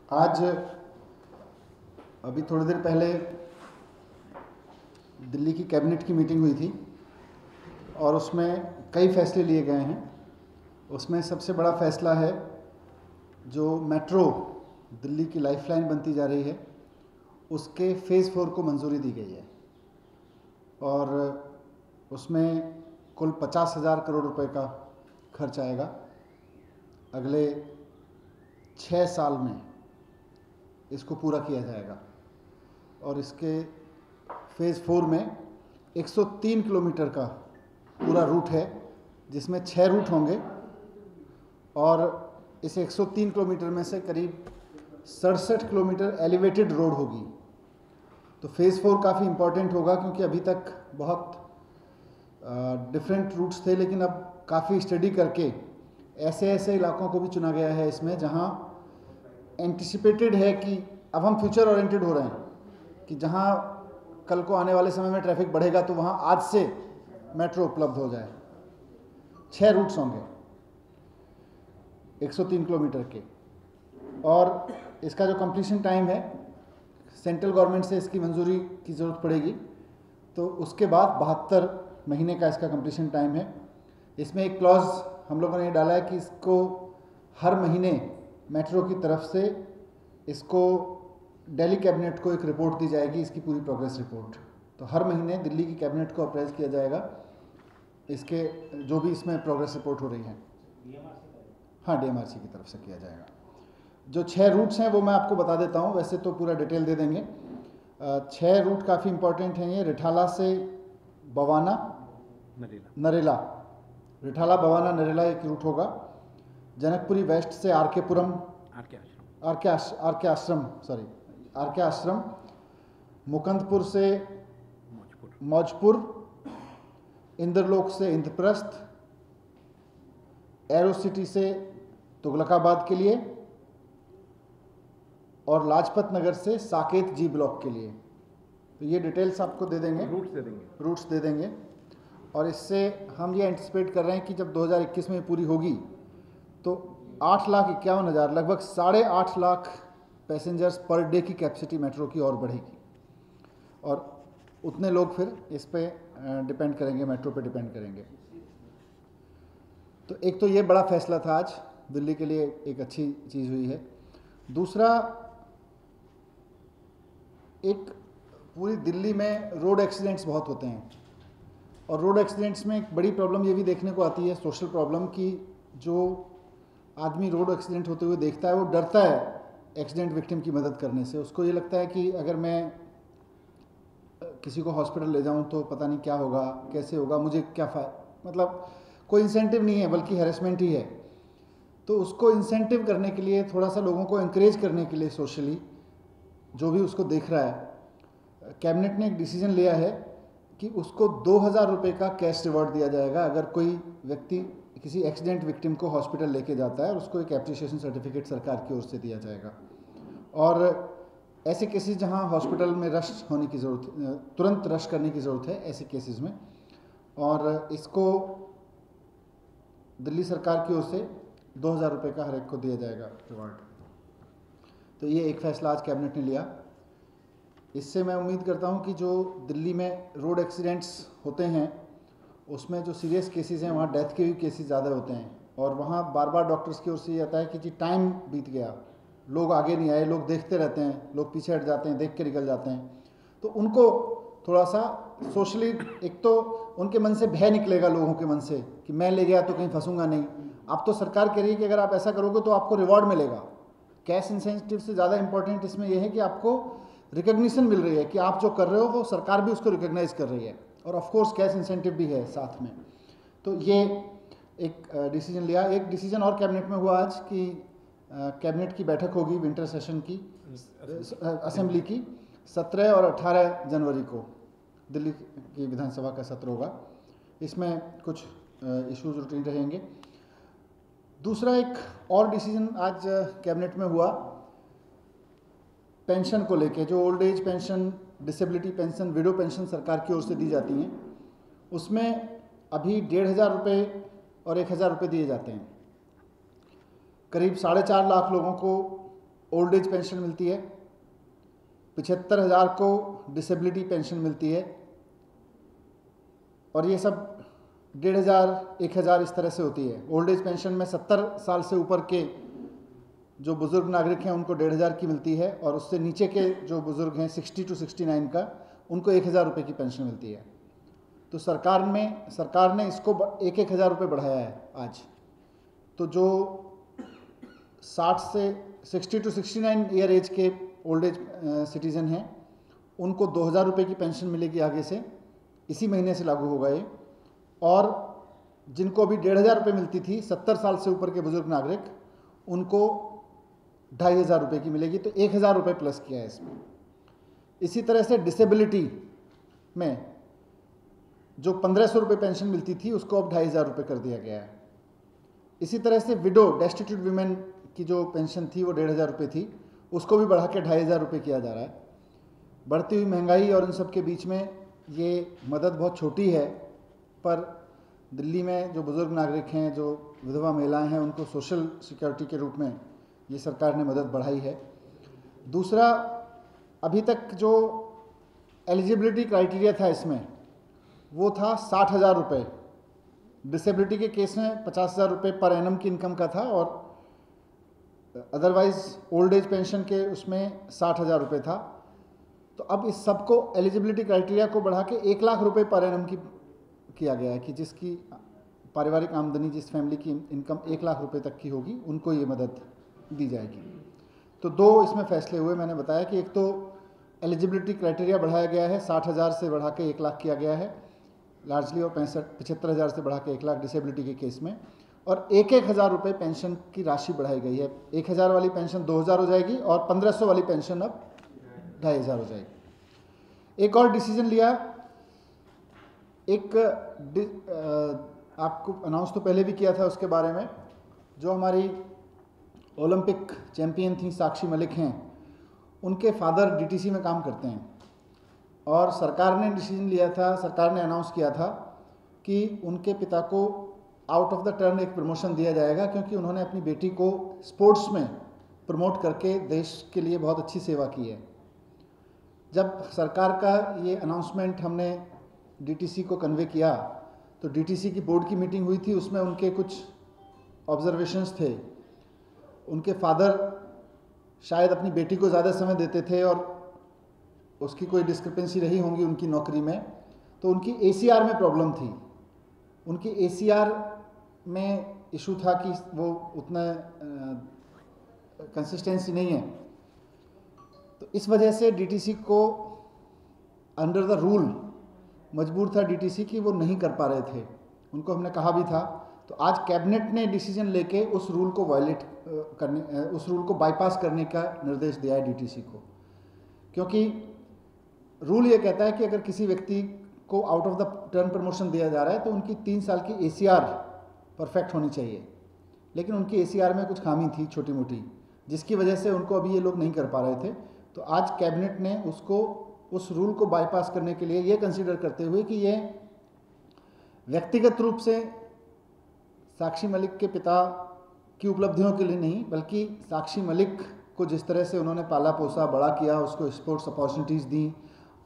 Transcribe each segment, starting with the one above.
आज अभी थोड़ी देर पहले दिल्ली की कैबिनेट की मीटिंग हुई थी और उसमें कई फैसले लिए गए हैं। उसमें सबसे बड़ा फैसला है जो मेट्रो दिल्ली की लाइफलाइन बनती जा रही है उसके फ़ेज़ 4 को मंजूरी दी गई है और उसमें कुल 50,000 करोड़ रुपए का खर्च आएगा। अगले 6 साल में इसको पूरा किया जाएगा और इसके फ़ेज़ 4 में 103 किलोमीटर का पूरा रूट है जिसमें 6 रूट होंगे और इस 103 किलोमीटर में से करीब 67 किलोमीटर एलिवेटेड रोड होगी। तो फ़ेज़ 4 काफ़ी इम्पॉर्टेंट होगा क्योंकि अभी तक बहुत डिफरेंट रूट्स थे, लेकिन अब काफ़ी स्टडी करके ऐसे ऐसे इलाकों को भी चुना गया है इसमें जहां एंटिसिपेटेड है कि अब हम फ्यूचर ओरिएंटेड हो रहे हैं कि जहां कल को आने वाले समय में ट्रैफिक बढ़ेगा तो वहां आज से मेट्रो उपलब्ध हो जाए। 6 रूट्स होंगे 103 किलोमीटर के और इसका जो कंप्लीशन टाइम है, सेंट्रल गवर्नमेंट से इसकी मंजूरी की ज़रूरत पड़ेगी तो उसके बाद 72 महीने का इसका कंप्लीशन टाइम है। इसमें एक क्लॉज हम लोगों ने डाला है कि इसको हर महीने मेट्रो की तरफ से इसको दिल्ली कैबिनेट को एक रिपोर्ट दी जाएगी, इसकी पूरी प्रोग्रेस रिपोर्ट। तो हर महीने दिल्ली की कैबिनेट को अप्राइज किया जाएगा इसके जो भी इसमें प्रोग्रेस रिपोर्ट हो रही है। हाँ, DMRC की तरफ से किया जाएगा। जो 6 रूट्स हैं वो मैं आपको बता देता हूँ, वैसे तो पूरा डिटेल दे देंगे। 6 रूट काफ़ी इंपॉर्टेंट हैं। ये रिठाला से बवाना नरेला, रिठाला बवाना नरेला एक रूट होगा। जनकपुरी वेस्ट से आर के आश्रम, मुकंदपुर से मौजपुर, इंद्रलोक से इंद्रप्रस्थ, एरो सिटी से तुगलकाबाद के लिए और लाजपत नगर से साकेत जी ब्लॉक के लिए। तो ये डिटेल्स आपको दे देंगे, रूट्स दे देंगे। और इससे हम ये एंटिसिपेट कर रहे हैं कि जब 2021 में पूरी होगी तो 8,51,000 लगभग 8.5 लाख पैसेंजर्स पर डे की कैपेसिटी मेट्रो की और बढ़ेगी और उतने लोग फिर इस पे डिपेंड करेंगे, मेट्रो पे डिपेंड करेंगे। तो एक तो ये बड़ा फैसला था आज दिल्ली के लिए, एक अच्छी चीज़ हुई है। दूसरा, एक पूरी दिल्ली में रोड एक्सीडेंट्स बहुत होते हैं और रोड एक्सीडेंट्स में एक बड़ी प्रॉब्लम ये भी देखने को आती है, सोशल प्रॉब्लम, कि जो आदमी रोड एक्सीडेंट होते हुए देखता है वो डरता है एक्सीडेंट विक्टिम की मदद करने से। उसको ये लगता है कि अगर मैं किसी को हॉस्पिटल ले जाऊं तो पता नहीं क्या होगा, कैसे होगा, मुझे क्या मतलब कोई इंसेंटिव नहीं है बल्कि हैरेसमेंट ही है। तो उसको इंसेंटिव करने के लिए, थोड़ा सा लोगों को एनकरेज करने के लिए सोशली, जो भी उसको देख रहा है, कैबिनेट ने एक डिसीजन लिया है कि उसको 2,000 रुपये का कैश रिवॉर्ड दिया जाएगा अगर कोई व्यक्ति किसी एक्सीडेंट विक्टिम को हॉस्पिटल लेके जाता है और उसको एक एप्रिसिएशन सर्टिफिकेट सरकार की ओर से दिया जाएगा। और ऐसे केसेस जहां हॉस्पिटल में रश होने की ज़रूरत, तुरंत रश करने की ज़रूरत है ऐसे केसेस में, और इसको दिल्ली सरकार की ओर से 2,000 रुपये का हर एक को दिया जाएगा रिवॉर्ड। तो ये एक फैसला आज कैबिनेट ने लिया। इससे मैं उम्मीद करता हूं कि जो दिल्ली में रोड एक्सीडेंट्स होते हैं उसमें जो सीरियस केसेस हैं वहाँ डेथ के भी केसेस ज़्यादा होते हैं और वहाँ बार बार डॉक्टर्स की ओर से ये आता है कि जी टाइम बीत गया, लोग आगे नहीं आए, लोग देखते रहते हैं, लोग पीछे हट जाते हैं, देख के निकल जाते हैं। तो उनको थोड़ा सा सोशली, एक तो उनके मन से भय निकलेगा, लोगों के मन से कि मैं ले गया तो कहीं फंसूंगा नहीं। अब तो सरकार कह रही है कि अगर आप ऐसा करोगे तो आपको रिवॉर्ड मिलेगा। कैश इंसेंटिव से ज़्यादा इंपॉर्टेंट इसमें यह है कि आपको रिकग्निशन मिल रही है कि आप जो कर रहे हो वो सरकार भी उसको रिकग्नाइज कर रही है और ऑफ कोर्स कैश इंसेंटिव भी है साथ में। तो ये एक डिसीजन लिया। एक डिसीजन और कैबिनेट में हुआ आज कि कैबिनेट की बैठक होगी विंटर सेशन की, असेंबली की, 17 और 18 जनवरी को दिल्ली की विधानसभा का सत्र होगा। इसमें कुछ इश्यूज रूटीन रहेंगे। दूसरा एक और डिसीजन आज कैबिनेट में हुआ पेंशन को लेके, जो old age pension, disability pension, window pension सरकार की ओर से दी जाती हैं, उसमें अभी 1,500 रुपये और 1,000 रुपये दिए जाते हैं। करीब 4.5 लाख लोगों को ओल्ड एज पेंशन मिलती है, 75,000 को डिसेबिलिटी पेंशन मिलती है, और ये सब 1,500 1,000 इस तरह से होती है। ओल्ड एज पेंशन में 70 साल से ऊपर के जो बुज़ुर्ग नागरिक हैं उनको 1,500 की मिलती है, और उससे नीचे के जो बुज़ुर्ग हैं 60 to 69 का, उनको 1,000 रुपये की पेंशन मिलती है। तो सरकार ने इसको 1,000 रुपये बढ़ाया है आज। तो जो 60 to 69 ईयर एज के ओल्ड एज सिटीज़न हैं उनको 2,000 रुपये की पेंशन मिलेगी आगे से, इसी महीने से लागू होगा ये। और जिनको अभी 1,500 रुपये मिलती थी, 70 साल से ऊपर के बुजुर्ग नागरिक, उनको 2,500 रुपये की मिलेगी। तो 1,000 रुपये प्लस किया है इसमें। इसी तरह से डिसेबिलिटी में जो 1,500 रुपये पेंशन मिलती थी उसको अब 2,500 रुपये कर दिया गया है। इसी तरह से विडो डेस्टिट्यूट वीमेन की जो पेंशन थी वो 1,500 रुपये थी, उसको भी बढ़ा के 2,500 रुपये किया जा रहा है। बढ़ती हुई महंगाई और इन सब के बीच में ये मदद बहुत छोटी है, पर दिल्ली में जो बुज़ुर्ग नागरिक हैं, जो विधवा महिलाएं हैं, उनको सोशल सिक्योरिटी के रूप में ये सरकार ने मदद बढ़ाई है। दूसरा, अभी तक जो एलिजिबिलिटी क्राइटेरिया था इसमें वो था 60,000 रुपये। डिसेबिलिटी के केस में 50,000 रुपये पर एनम की इनकम का था, और अदरवाइज ओल्ड एज पेंशन के उसमें 60,000 रुपये था। तो अब इस सबको एलिजिबिलिटी क्राइटेरिया को बढ़ा के 1 लाख रुपये पर एनम की किया गया है कि जिसकी पारिवारिक आमदनी, जिस फैमिली की इनकम 1 लाख रुपये तक की होगी, उनको ये मदद दी जाएगी। तो दो इसमें फैसले हुए। मैंने बताया कि एक तो एलिजिबिलिटी क्राइटेरिया बढ़ाया गया है, 60,000 से बढ़ा के 1 लाख किया गया है लार्जली, और 75,000 से बढ़ा के 1 लाख डिसेबिलिटी के केस में, और 1,000 रुपये पेंशन की राशि बढ़ाई गई है। 1,000 वाली पेंशन 2,000 हो जाएगी, और 1,500 वाली पेंशन अब 2,500 हो जाएगी। एक और डिसीजन लिया, आपको अनाउंस तो पहले भी किया था उसके बारे में, जो हमारी ओलंपिक चैंपियन थी साक्षी मलिक हैं, उनके फादर डीटीसी में काम करते हैं, और सरकार ने डिसीजन लिया था, सरकार ने अनाउंस किया था कि उनके पिता को आउट ऑफ द टर्न एक प्रमोशन दिया जाएगा, क्योंकि उन्होंने अपनी बेटी को स्पोर्ट्स में प्रमोट करके देश के लिए बहुत अच्छी सेवा की है। जब सरकार का ये अनाउंसमेंट हमने डीटीसी को कन्वे किया, तो डीटीसी की बोर्ड की मीटिंग हुई थी, उसमें उनके कुछ ऑब्जर्वेशंस थे। उनके फादर शायद अपनी बेटी को ज़्यादा समय देते थे, और उसकी कोई डिस्क्रिपेंसी रही होंगी उनकी नौकरी में, तो उनकी एसीआर में प्रॉब्लम थी। उनकी एसीआर में इशू था कि वो उतना कंसिस्टेंसी नहीं है। तो इस वजह से डीटीसी को अंडर द रूल मजबूर था डीटीसी कि वो नहीं कर पा रहे थे। उनको हमने कहा भी था। तो आज कैबिनेट ने डिसीजन लेके उस रूल को उस रूल को बाईपास करने का निर्देश दिया है डीटीसी को, क्योंकि रूल ये कहता है कि अगर किसी व्यक्ति को out of the turn promotion दिया जा रहा है तो उनकी 3 साल की एसीआर परफेक्ट होनी चाहिए। लेकिन उनकी एसीआर में कुछ खामी थी छोटी मोटी, जिसकी वजह से उनको अभी ये लोग नहीं कर पा रहे थे। तो आज कैबिनेट ने उस रूल को बाईपास करने के लिए ये कंसीडर करते हुए कि ये व्यक्तिगत रूप से साक्षी मलिक के पिता की उपलब्धियों के लिए नहीं, बल्कि साक्षी मलिक को जिस तरह से उन्होंने पाला पोसा, बड़ा किया, उसको स्पोर्ट्स अपॉर्चुनिटीज़ दी,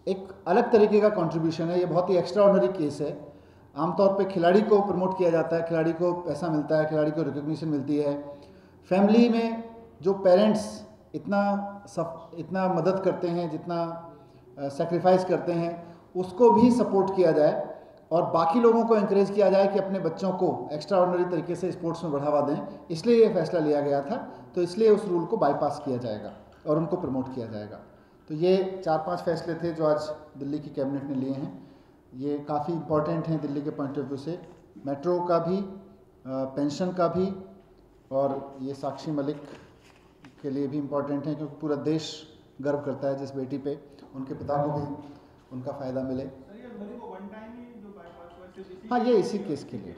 एक अलग तरीके का कंट्रीब्यूशन है। ये बहुत ही एक्स्ट्रा ऑर्डिनरी केस है। आमतौर पे खिलाड़ी को प्रमोट किया जाता है, खिलाड़ी को पैसा मिलता है, खिलाड़ी को रिकग्निशन मिलती है। फैमिली में जो पेरेंट्स इतना मदद करते हैं, जितना सेक्रीफाइस करते हैं, उसको भी सपोर्ट किया जाए, और बाकी लोगों को एंकरेज किया जाए कि अपने बच्चों को एक्स्ट्रा ऑर्डिनरी तरीके से स्पोर्ट्स में बढ़ावा दें। इसलिए ये फैसला लिया गया था। तो इसलिए उस रूल को बाईपास किया जाएगा और उनको प्रमोट किया जाएगा। तो ये 4-5 फैसले थे जो आज दिल्ली की कैबिनेट ने लिए हैं। ये काफ़ी इम्पॉर्टेंट हैं दिल्ली के पॉइंट ऑफ व्यू से, मेट्रो का भी, पेंशन का भी, और ये साक्षी मलिक के लिए भी इम्पॉर्टेंट है, क्योंकि पूरा देश गर्व करता है जिस बेटी पे उनके पिता को भी उनका फ़ायदा मिले। हाँ, ये इसी केस के लिए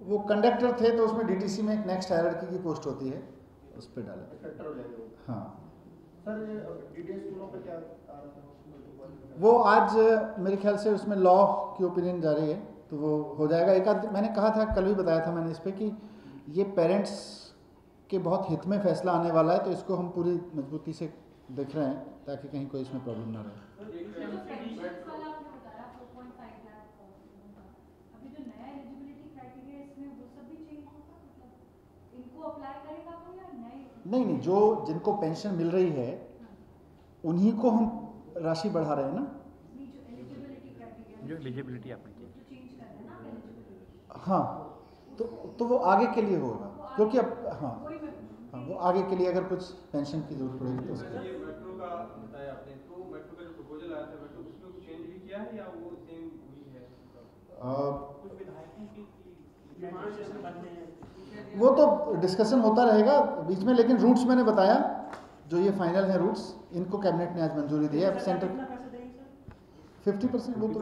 वो कंडक्टर थे, तो उसमें डीटीसी में एक नेक्स्ट हायरार्की की पोस्ट होती है, उस पर डाले। हाँ वो आज मेरे ख्याल से उसमें लॉ की ओपिनियन जा रही है, तो वो हो जाएगा। एक आध मैंने कहा था, कल भी बताया था मैंने इस पर, कि ये पेरेंट्स के बहुत हित में फैसला आने वाला है, तो इसको हम पूरी मजबूती से देख रहे हैं ताकि कहीं कोई इसमें प्रॉब्लम ना रहे। नहीं नहीं, जो जिनको पेंशन मिल रही है उन्हीं को हम राशि बढ़ा रहे हैं ना। जो एलिजिबिलिटी आपने हाँ, तो वो आगे के लिए होगा, क्योंकि अब हाँ वो आगे के लिए अगर कुछ पेंशन की जरूरत पड़ेगी तो उसके ये मेट्रो का बताया आपने, तो मेट्रो का जो प्रपोजल आया था मेट्रो उसमें कुछ चेंज भी किया है या वो सेम हुई है? कुछ विधायकों की वो तो डिस्कशन होता रहेगा बीच में, लेकिन रूट्स मैंने बताया जो ये फाइनल है रूट्स, इनको कैबिनेट ने आज मंजूरी दी है। अब सेंटर 50%, वो तो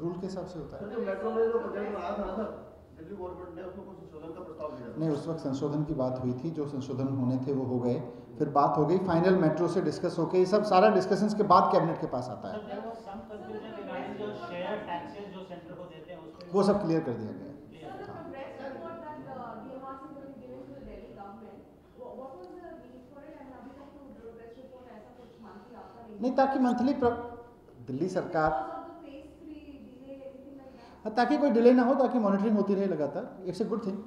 रूल के हिसाब से होता है। मेट्रो में जो प्रोजेक्ट बनाया था ना सर, दिल्ली गवर्नमेंट ने उसमें कुछ संशोधन का प्रस्ताव दिया था। नहीं, उस वक्त संशोधन की बात हुई थी, जो संशोधन होने थे वो हो गए, फिर बात हो गई फाइनल मेट्रो से डिस्कस होके, ये सब सारा डिस्कशंस के बाद कैबिनेट के पास आता है। वो सब क्लियर कर दिया गया। नहीं, ताकि मंथली दिल्ली सरकार, ताकि कोई डिले ना हो, ताकि मॉनिटरिंग होती रहे लगातार। It's a good thing.